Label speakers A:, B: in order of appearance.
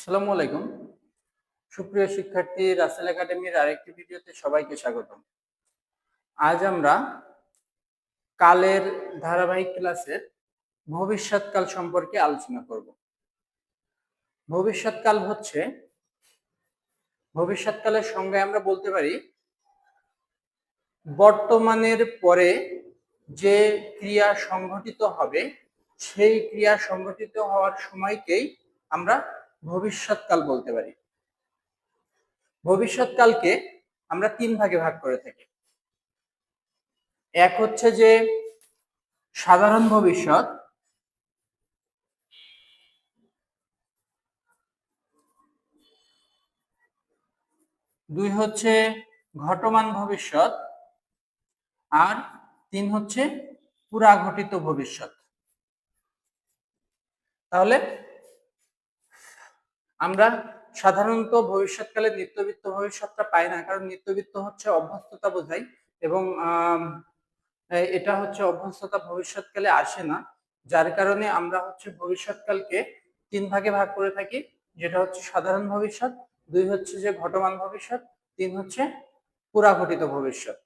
A: আসসালামু আলাইকুম। সুপ্রিয় শিক্ষার্থী, রাসেল একাডেমির আরেকটি ভিডিওতে সবাইকে স্বাগতম। আজ আমরা কালের ধারাবাহিক ক্লাসের ভবিষ্যৎকাল সম্পর্কে আলোচনা করব। ভবিষ্যৎকাল হচ্ছে, ভবিষ্যৎকালের সংজ্ঞায় আমরা বলতে পারি বর্তমানের পরে যে ক্রিয়া সংঘটিত হবে সেই ক্রিয়া সংঘটিত হওয়ার সময়কেই আমরা ভবিষ্যৎকাল বলতে পারি। ভবিষ্যৎকালকে আমরা তিন ভাগে ভাগ করে থাকি। এক হচ্ছে যে সাধারণ ভবিষ্যৎ, দুই হচ্ছে ঘটমান ভবিষ্যৎ, আর তিন হচ্ছে পুরাঘটিত ভবিষ্যৎ। তাহলে আমরা সাধারণত ভবিষ্যৎকালে নিত্যবিত্ত ভবিষ্যৎটা পাই না, কারণ নিত্যবিত্ত হচ্ছে অভ্যস্ততা বোঝায় এবং এটা হচ্ছে অভ্যস্ততা ভবিষ্যৎকালে আসে না, যার কারণে আমরা হচ্ছে ভবিষ্যৎকালকে তিন ভাগে ভাগ করে থাকি, যেটা হচ্ছে সাধারণ ভবিষ্যৎ, দুই হচ্ছে যে ঘটমান ভবিষ্যৎ, তিন হচ্ছে পুরাঘটিত ভবিষ্যৎ।